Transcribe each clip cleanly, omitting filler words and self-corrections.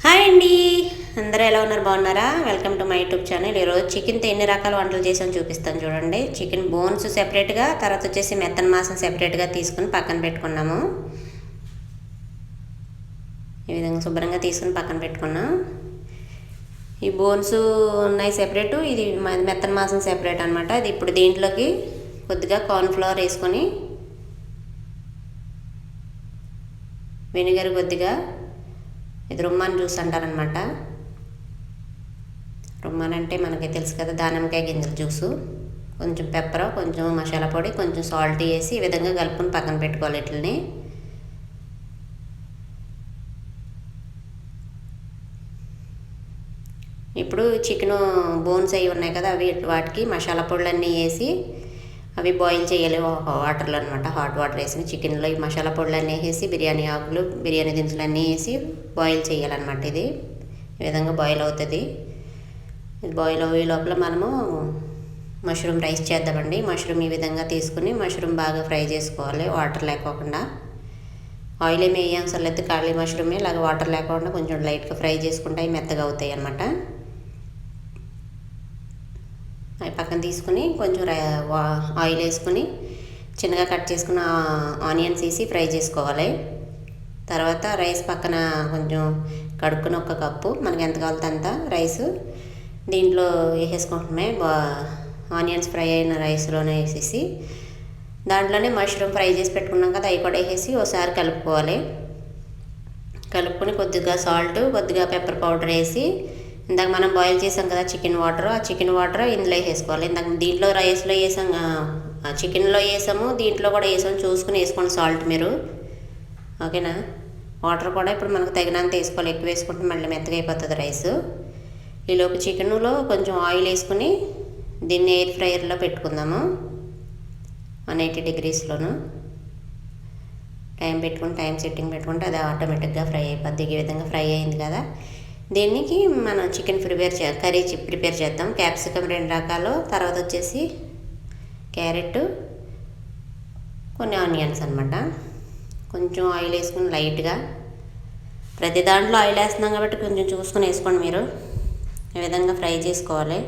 Hi అండి, అందరూ ఎలా ఉన్నారు? బాగున్నారా? Welcome to my YouTube channel. ఈరోజు చికెన్తో ఎన్ని రకాల వంటలు చేసామో చూపిస్తాను చూడండి. చికెన్ బోన్స్ సెపరేట్గా, తర్వాత వచ్చేసి మెత్తన మాంసం సెపరేట్గా తీసుకుని పక్కన పెట్టుకున్నాము. ఈ విధంగా శుభ్రంగా తీసుకుని పక్కన పెట్టుకున్నాం. ఈ బోన్స్ ఉన్నాయి సెపరేటు, ఇది మెత్తన మాంసం సెపరేట్ అనమాట. ఇది ఇప్పుడు దీంట్లోకి కొద్దిగా కార్న్ఫ్లవర్ వేసుకొని, వెనిగర్ కొద్దిగా, ఇది రుమ్మాన్ జ్యూస్ అంటారనమాట. రుమ్మాన్ అంటే మనకి తెలుసు కదా, దానిమ్మకాయ గింజల జ్యూసు. కొంచెం పెప్పర్, కొంచెం మసాలా పొడి, కొంచెం సాల్ట్ వేసి ఈ విధంగా కలుపుకొని పక్కన పెట్టుకోవాలి వీటిని. ఇప్పుడు చికెన్ బోన్స్ అవి ఉన్నాయి కదా, వాటికి మసాలా పొడులన్నీ వేసి అవి బాయిల్ చేయాలి వాటర్లో అనమాట. హాట్ వాటర్ వేసి చికెన్లో ఈ మసాలా పొడులన్నీ వేసి, బిర్యానీ ఆకులు, బిర్యానీ దినుసులు అన్నీ వేసి బాయిల్ చేయాలన్నమాట. ఇది ఈ విధంగా బాయిల్ అవుతుంది. ఇది బాయిల్ అయ్యే లోపల మనము మష్రూమ్ రైస్ చేద్దామండి. మష్రూమ్ ఈ విధంగా తీసుకుని మష్రూమ్ బాగా ఫ్రై చేసుకోవాలి, వాటర్ లేకోకుండా. ఆయిల్ ఏమి వేయాల్సిన లేదు, ఖాళీ మష్రూమే ఇలాగ వాటర్ లేకుండా కొంచెం లైట్గా ఫ్రై చేసుకుంటే అవి మెత్తగా అవుతాయి అన్నమాట. అవి పక్కన తీసుకుని కొంచెం ఆయిల్ వేసుకుని చిన్నగా కట్ చేసుకున్న ఆనియన్స్ వేసి ఫ్రై చేసుకోవాలి. తర్వాత రైస్ పక్కన కొంచెం కడుక్కుని ఒక కప్పు మనకి ఎంత కావాలంటే అంత రైస్ దీంట్లో వేసేసుకుంటున్నామే. ఆనియన్స్ ఫ్రై అయిన రైస్లోనే వేసేసి దాంట్లోనే మష్రూమ్ ఫ్రై చేసి పెట్టుకున్నాం కదా, అవి కూడా వేసేసి ఒకసారి కలుపుకోవాలి. కలుపుకొని కొద్దిగా సాల్ట్, కొద్దిగా పెప్పర్ పౌడర్ వేసి, ఇందాక మనం బాయిల్ చేసాం కదా చికెన్ వాటర్, ఆ చికెన్ వాటర్ ఇందులో వేసేసుకోవాలి. ఇందాక దీంట్లో రైస్లో వేసాం, చికెన్లో వేసాము, దీంట్లో కూడా వేసాము, చూసుకుని వేసుకోండి సాల్ట్ మీరు, ఓకేనా. వాటర్ కూడా ఇప్పుడు మనకు తగినంత వేసుకోవాలి, ఎక్కువ వేసుకుంటే మళ్ళీ మెత్తగా అయిపోతుంది రైస్. ఈలోపు చికెన్లో కొంచెం ఆయిల్ వేసుకుని దీన్ని ఎయిర్ ఫ్రైయర్లో పెట్టుకుందాము 180 degreesలోను. టైం సెట్టింగ్ పెట్టుకుంటే అది ఆటోమేటిక్గా ఫ్రై అయిపోద్ది. ఈ విధంగా ఫ్రై అయింది కదా, దీనికి మనం చికెన్ కర్రీ ప్రిపేర్ చేద్దాం. క్యాప్సికమ్ 2 రకాలు, తర్వాత వచ్చేసి క్యారెట్, కొన్ని ఆనియన్స్ అనమాట. కొంచెం ఆయిల్ వేసుకుని లైట్గా, ప్రతి దాంట్లో ఆయిల్ వేస్తున్నాం కాబట్టి కొంచెం చూసుకొని వేసుకోండి మీరు. ఈ విధంగా ఫ్రై చేసుకోవాలి.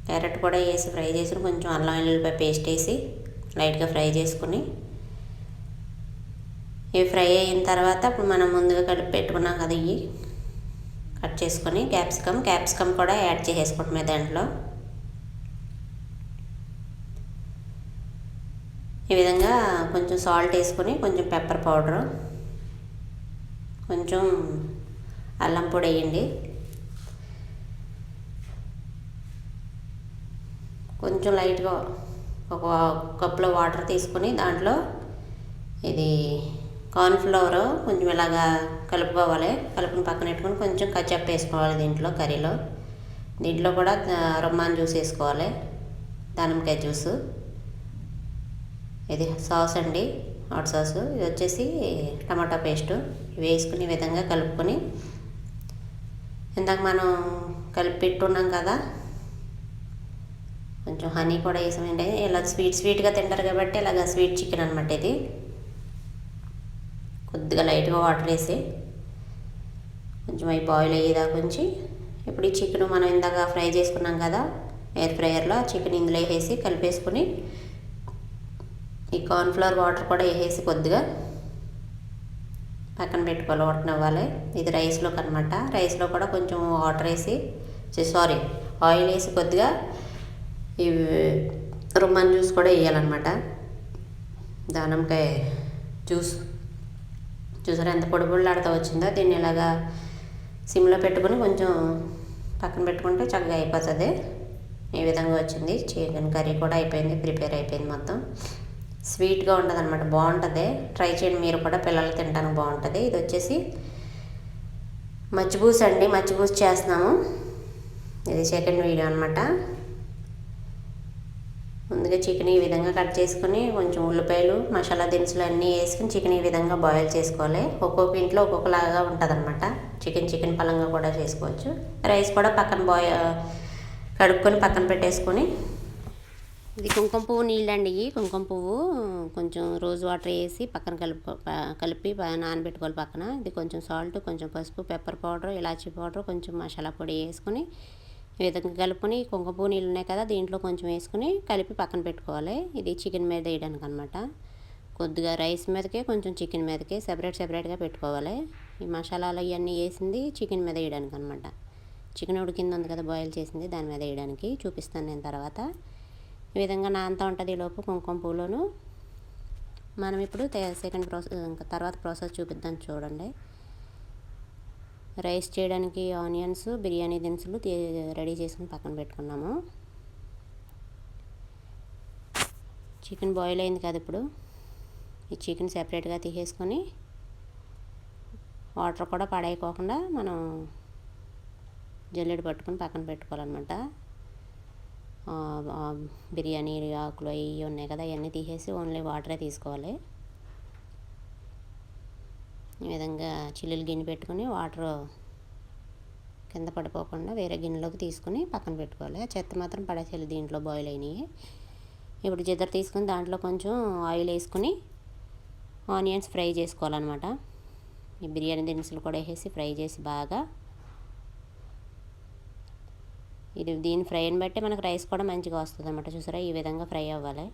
క్యారెట్ కూడా వేసి ఫ్రై చేసుకుని కొంచెం అల్లం వెల్లుల్లిపాయ పేస్ట్ వేసి లైట్గా ఫ్రై చేసుకుని, ఇవి ఫ్రై అయిన తర్వాత ఇప్పుడు మనం ముందుగా కలిపి పెట్టుకున్నాం కదా, ఇవి కట్ చేసుకొని క్యాప్సికమ్ కూడా యాడ్ చేసేసుకుంటామే దాంట్లో. ఈ విధంగా కొంచెం సాల్ట్ వేసుకొని, కొంచెం పెప్పర్ పౌడరు, కొంచెం అల్లం పొడి వేయండి, కొంచెం లైట్గా ఒక కప్లో వాటర్ తీసుకొని దాంట్లో ఇది కార్న్ఫ్లవర్ కొంచెం ఇలాగా కలుపుకోవాలి. కలుపుని పక్కన పెట్టుకొని కొంచెం కచ్చప్ వేసుకోవాలి దీంట్లో కూడా రుమ్మాన్ జ్యూస్ వేసుకోవాలి, దానిమ్మకాయ జ్యూసు. ఇది సాస్ అండి, హాట్ సాసు. ఇది వచ్చేసి టమాటా పేస్టు. ఇవి వేసుకుని ఈ విధంగా కలుపుకొని, ఇందాక మనం కలిపి పెట్టున్నాం కదా, కొంచెం హనీ కూడా వేసామండి. ఇలా స్వీట్గా తింటారు కాబట్టి ఇలాగ స్వీట్ చికెన్ అనమాట ఇది. కొద్దిగా లైట్గా వాటర్ వేసి కొంచెం అవి బాయిల్ అయ్యేదాకా ఉంచి, ఇప్పుడు ఈ చికెన్ మనం ఇందాక ఫ్రై చేసుకున్నాం కదా ఎయిర్ ఫ్రైయర్లో, ఆ చికెన్ ఇందులో వేసి కలిపేసుకుని, ఈ కార్న్ఫ్లవర్ వాటర్ కూడా వేసేసి కొద్దిగా పక్కన పెట్టుకోవాలి, ఉడకనివ్వాలి. ఇది రైస్లోకి అనమాట. రైస్లో కూడా కొంచెం వాటర్ వేసి ఆయిల్ వేసి కొద్దిగా ఈ రుమ్మాన్ జ్యూస్ కూడా వేయాలన్నమాట. దానిమ్మకాయ జ్యూస్ చూసారా ఎంత పొడి పొడిలాడుతూ వచ్చిందో. దీన్ని ఇలాగా సిమ్లో పెట్టుకుని కొంచెం పక్కన పెట్టుకుంటే చక్కగా అయిపోతుంది. ఈ విధంగా వచ్చింది. చికెన్ కర్రీ కూడా అయిపోయింది, ప్రిపేర్ అయిపోయింది మొత్తం. స్వీట్గా ఉంటుంది అనమాట, బాగుంటుంది. ట్రై చేయండి మీరు కూడా, పిల్లలు తినడానికి బాగుంటుంది. ఇది వచ్చేసి మచ్చిపూస అండి, మచ్చిపూస చేస్తున్నాము. ఇది సెకండ్ వీడియో అనమాట. ముందుగా చికెన్ ఈ విధంగా కట్ చేసుకుని కొంచెం ఉల్లిపాయలు, మసాలా దినుసులు అన్నీ వేసుకుని చికెన్ ఈ విధంగా బాయిల్ చేసుకోవాలి. ఒక్కొక్క ఇంట్లో ఒక్కొక్కలాగా ఉంటుంది అనమాట. చికెన్ పలంగా కూడా చేసుకోవచ్చు. రైస్ కూడా పక్కన కడుక్కొని పక్కన పెట్టేసుకొని ఇది కుంకుమ పువ్వు నీళ్ళండి. ఇవి కుంకుమ పువ్వు కొంచెం రోజ్ వాటర్ వేసి పక్కన కలిపి నానబెట్టుకోవాలి పక్కన. ఇది కొంచెం సాల్ట్, కొంచెం పసుపు, పెప్పర్ పౌడర్, ఇలాచీ పౌడర్, కొంచెం మసాలా పొడి వేసుకొని ఈ విధంగా కలుపుకొని కుంకుమ పువ్వు నీళ్ళు ఉన్నాయి కదా దీంట్లో కొంచెం వేసుకుని కలిపి పక్కన పెట్టుకోవాలి. ఇది చికెన్ మీద వేయడానికి అనమాట. కొద్దిగా రైస్ మీదకే కొంచెం చికెన్ మీదకే సెపరేట్గా పెట్టుకోవాలి. ఈ మసాలాలు ఇవన్నీ వేసింది చికెన్ మీద వేయడానికి అనమాట. చికెన్ ఉడికింది ఉంది కదా బాయిల్ చేసింది దాని మీద వేయడానికి చూపిస్తాను నేను తర్వాత. ఈ విధంగా నాంతా ఉంటుంది ఈలోపు కుంకుమ పువ్వులోను. మనం ఇప్పుడు సెకండ్ ప్రాసెస్ తర్వాత ప్రాసెస్ చూపిద్దాం చూడండి. రైస్ చేయడానికి ఆనియన్స్, బిర్యానీ దినుసులు రెడీ చేసుకుని పక్కన పెట్టుకున్నాము. చికెన్ బాయిల్ అయింది కదా ఇప్పుడు ఈ చికెన్ సెపరేట్గా తీసేసుకొని వాటర్ కూడా పడేయకోకుండా మనం జల్లెడ పట్టుకొని పక్కన పెట్టుకోవాలన్నమాట. బిర్యానీ ఆకులు అవి ఉన్నాయి కదా అవన్నీ తీసేసి ఓన్లీ వాటరే తీసుకోవాలి. ఈ విధంగా చిల్లులు గిన్నె పెట్టుకొని వాటర్ కింద పడిపోకుండా వేరే గిన్నెలోకి తీసుకొని పక్కన పెట్టుకోవాలి. చెత్త మాత్రం పడేసేయాలి దీంట్లో బాయిల్ అయినాయి. ఇప్పుడు జిద్దరు తీసుకొని దాంట్లో కొంచెం ఆయిల్ వేసుకొని ఆనియన్స్ ఫ్రై చేసుకోవాలన్నమాట. ఈ బిర్యానీ దినుసులు కూడా వేసి ఫ్రై చేసి బాగా దీని ఫ్రైని బట్టి మనకు రైస్ కూడా మంచిగా వస్తుంది అన్నమాట. చూసారా ఈ విధంగా ఫ్రై అవ్వాలి.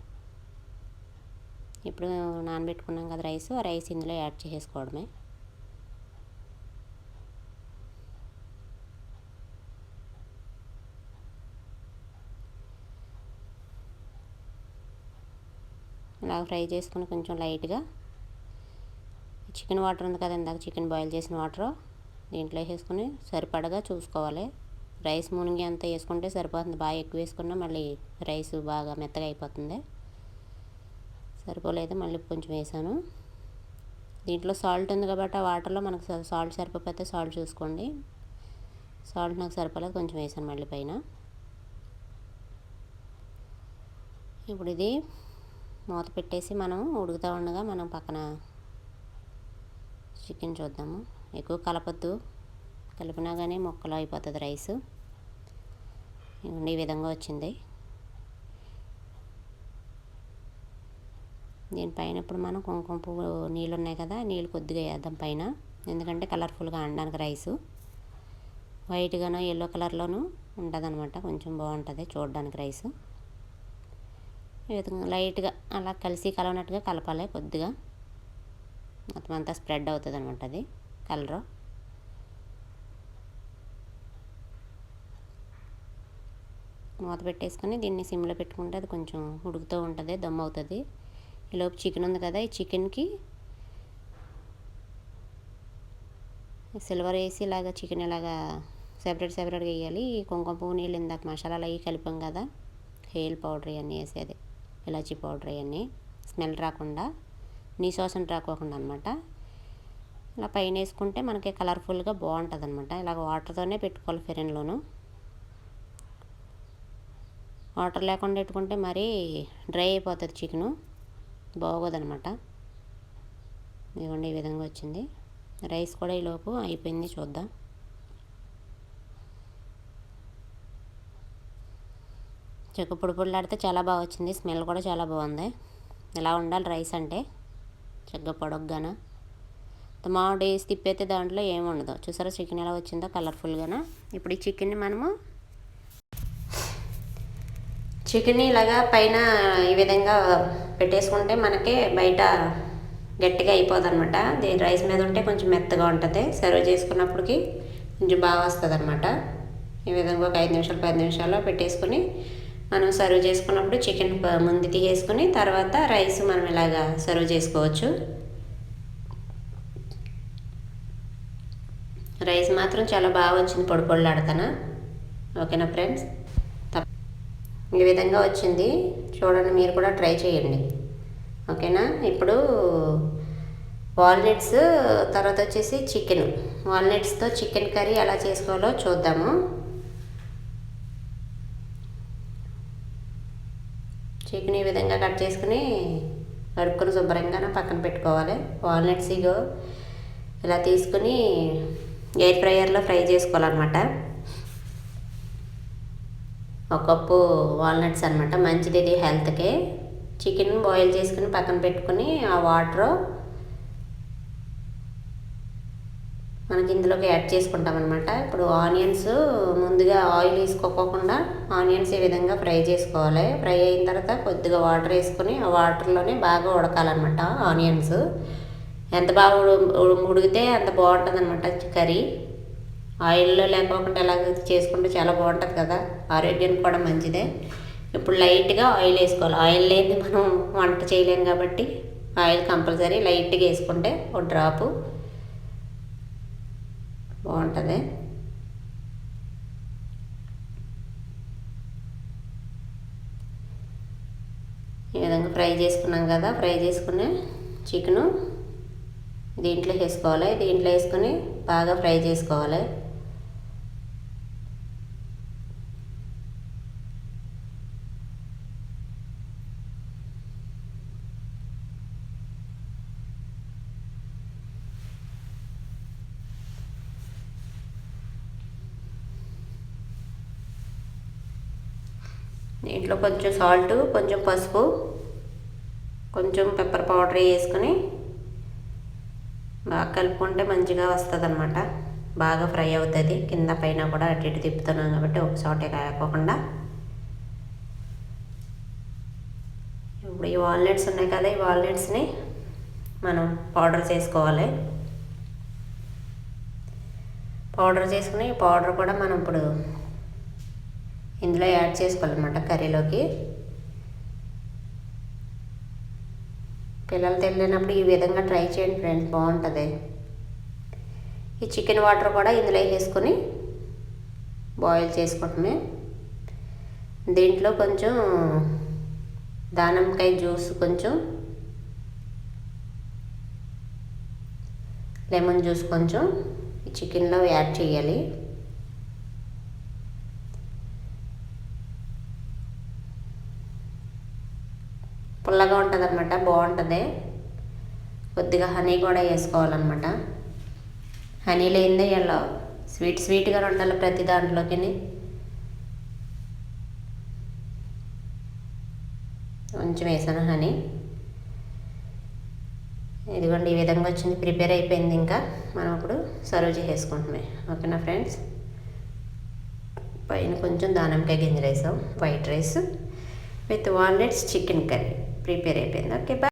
ఇప్పుడు నానబెట్టుకున్నాం కదా రైస్, ఆ రైస్ ఇందులో యాడ్ చేసేసుకోవడమే. ఇలా ఫ్రై చేసుకుని కొంచెం లైట్గా చికెన్ వాటర్ ఉంది కదా ఇందాక చికెన్ బాయిల్ చేసిన వాటర్ దీంట్లో వేసుకొని సరిపడగా చూసుకోవాలి. రైస్ మునిగి అంత వేసుకుంటే సరిపోతుంది. బాగా ఎక్కువ వేసుకున్నా మళ్ళీ రైస్ బాగా మెత్తగా అయిపోతుంది. సరిపోలేదు మళ్ళీ కొంచెం వేసాను. దీంట్లో సాల్ట్ ఉంది కాబట్టి ఆ వాటర్లో మనకు సాల్ట్ సరిపోతే సాల్ట్ చూసుకోండి. సాల్ట్ నాకు సరిపోలేదు కొంచెం వేసాను మళ్ళీ పైన. ఇప్పుడు ఇది మూత పెట్టేసి మనం ఉడుకుతూ ఉండగా మనం పక్కన చికెన్ చూద్దాము. ఎక్కువ కలపొద్దు, కలిపినా కానీ మొక్కలు అయిపోతుంది రైస్. ఈ విధంగా వచ్చింది. దీనిపైన ఇప్పుడు మనం కుంకుమ పువ్వు నీళ్ళు ఉన్నాయి కదా నీళ్ళు కొద్దిగా వేద్దాం పైన. ఎందుకంటే కలర్ఫుల్గా అనడానికి రైసు వైట్గానో ఎల్లో కలర్లోనూ ఉంటుంది అనమాట. కొంచెం బాగుంటుంది చూడడానికి రైసు. ఈ విధంగా లైట్గా అలా కలిసి కలవనట్టుగా కలపాలి. కొద్దిగా మొత్తం అంతా స్ప్రెడ్ అవుతుంది అనమాట అది కలరు. మూత పెట్టేసుకొని దీన్ని సిమ్లో పెట్టుకుంటే అది కొంచెం ఉడుకుతూ ఉంటుంది, దమ్ అవుతుంది. ఈలోపు చికెన్ ఉంది కదా ఈ చికెన్కి సిల్వర్ వేసి ఇలాగ చికెన్ ఇలాగా సెపరేట్గా వేయాలి. ఈ కుంకుమ పువ్వు నీళ్ళు ఇందాక మసాలాలు అవి కలిపాం కదా హెయిల్ పౌడర్ ఇవన్నీ వేసేది, ఇలాచీ పౌడర్ ఇవన్నీ స్మెల్ రాకుండా నీసు వాసన రాకోకుండా అనమాట. ఇలా పైన వేసుకుంటే మనకి కలర్ఫుల్గా బాగుంటుంది అనమాట. ఇలాగ వాటర్తోనే పెట్టుకోవాలి ఫెరెన్లోను. వాటర్ లేకుండా పెట్టుకుంటే మరీ డ్రై అయిపోతుంది చికెను, బాగోదనమాట. ఇదిగోండి ఈ విధంగా వచ్చింది. రైస్ కూడా ఈలోపు అయిపోయింది చూద్దాం. చెక్క పొడి పొడిలాడితే చాలా బాగా వచ్చింది, స్మెల్ కూడా చాలా బాగుంది. ఇలా ఉండాలి రైస్ అంటే చక్కగా పొడగ్గాన. మామిడి వేసి తిప్పైతే దాంట్లో ఏమి ఉండదు. చూసారా చికెన్ ఎలా వచ్చిందో కలర్ఫుల్గాన. ఇప్పుడు ఈ చికెన్ని మనము చికెన్ని ఇలాగా పైన ఈ విధంగా పెట్టేసుకుంటే మనకి బయట గట్టిగా అయిపోదు అనమాట. దీని రైస్ మీద ఉంటే కొంచెం మెత్తగా ఉంటుంది. సర్వ్ చేసుకున్నప్పటికి కొంచెం బాగా వస్తుంది అనమాట. ఈ విధంగా ఒక 5 నిమిషాలు 10 నిమిషాల్లో పెట్టేసుకొని మనం సర్వ్ చేసుకున్నప్పుడు చికెన్ ముందు తీసేసుకొని తర్వాత రైస్ మనం ఇలాగా సర్వ్ చేసుకోవచ్చు. రైస్ మాత్రం చాలా బాగా వచ్చింది, పొడి పొడిలాడుతానా. ఓకేనా ఫ్రెండ్స్, ఈ విధంగా వచ్చింది చూడండి, మీరు కూడా ట్రై చేయండి. ఓకేనా. ఇప్పుడు వాల్నట్స్ తర్వాత వచ్చేసి చికెన్, వాల్నట్స్తో చికెన్ కర్రీ ఎలా చేసుకోవాలో చూద్దాము. చికెన్ ఈ విధంగా కట్ చేసుకుని కడుక్కొని శుభ్రంగా పక్కన పెట్టుకోవాలి. వాల్నట్స్ ఇగో ఇలా తీసుకుని ఎయిర్ ఫ్రైయర్లో ఫ్రై చేసుకోవాలన్నమాట. ఒక కప్పు వాల్నట్స్ అనమాట, మంచిది ఇది హెల్త్కి. చికెన్ బాయిల్ చేసుకుని పక్కన పెట్టుకుని ఆ వాటర్ మనకి ఇందులోకి యాడ్ చేసుకుంటాం అనమాట. ఇప్పుడు ఆనియన్స్ ముందుగా ఆయిల్ వేసుకోకుండా ఆనియన్స్ ఈ విధంగా ఫ్రై చేసుకోవాలి. ఫ్రై అయిన తర్వాత కొద్దిగా వాటర్ వేసుకొని ఆ వాటర్లోనే బాగా ఉడకాలన్నమాట ఆనియన్స్. ఎంత బాగా ఉడికితే అంత బాగుంటుంది అనమాట కర్రీ. ఆయిల్లో లేకోకుండా ఎలాగ చేసుకుంటే చాలా బాగుంటుంది కదా, ఆరోగ్యానికి కూడా మంచిదే. ఇప్పుడు లైట్గా ఆయిల్ వేసుకోవాలి. ఆయిల్ లేని మనం వంట చేయలేం కాబట్టి ఆయిల్ కంపల్సరీ లైట్గా వేసుకుంటే ఒక డ్రాపు బాగుంటుంది. ఈ విధంగా ఫ్రై చేసుకున్నాం కదా, ఫ్రై చేసుకునే చికెను దీంట్లో వేసుకోవాలి. దీంట్లో వేసుకొని బాగా ఫ్రై చేసుకోవాలి. దీంట్లో కొంచెం సాల్ట్, కొంచెం పసుపు, కొంచెం పెప్పర్ పౌడర్ వేసుకొని బాగా కలుపుకుంటే మంచిగా వస్తుంది అనమాట. బాగా ఫ్రై అవుతుంది. కింద పైన కూడా అటు ఇటు తిప్పుతున్నాం కాబట్టి ఒక చోటే కాయకోకుండా. ఇప్పుడు ఈ వాల్నట్స్ ఉన్నాయి కదా, ఈ వాల్నట్స్ని మనం పౌడర్ చేసుకోవాలి. పౌడర్ చేసుకుని ఈ పౌడర్ కూడా మనం ఇప్పుడు ఇందులో యాడ్ చేసుకోవాలన్నమాట కర్రీలోకి. పిల్లలు తినలేనప్పుడు ఈ విధంగా ట్రై చేయండి ఫ్రెండ్స్, బాగుంటుంది. ఈ చికెన్ వాటర్ కూడా ఇందులో వేసుకొని బాయిల్ చేసుకుంటామే. దీంట్లో కొంచెం దానిమ్మకాయ జ్యూస్, కొంచెం లెమన్ జ్యూస్ కొంచెం ఈ చికెన్లో యాడ్ చేయాలి. పుల్లగా ఉంటుంది అనమాట, బాగుంటుంది. కొద్దిగా హనీ కూడా వేసుకోవాలన్నమాట. హనీ లేనిదే ఇలా స్వీట్గా ఉండాలి ప్రతి దాంట్లోకి. కొంచెం వేసాను హనీ. ఇదిగోండి ఈ విధంగా వచ్చింది, ప్రిపేర్ అయిపోయింది. ఇంకా మనం ఇప్పుడు సర్వ్ చేసుకుంటున్నాం. ఓకేనా ఫ్రెండ్స్, పైన కొంచెం దానిమ్మకాయ గింజలు వేసాం. White rice with walnuts chicken curry prepare అయిపోయింది. Okay, bye.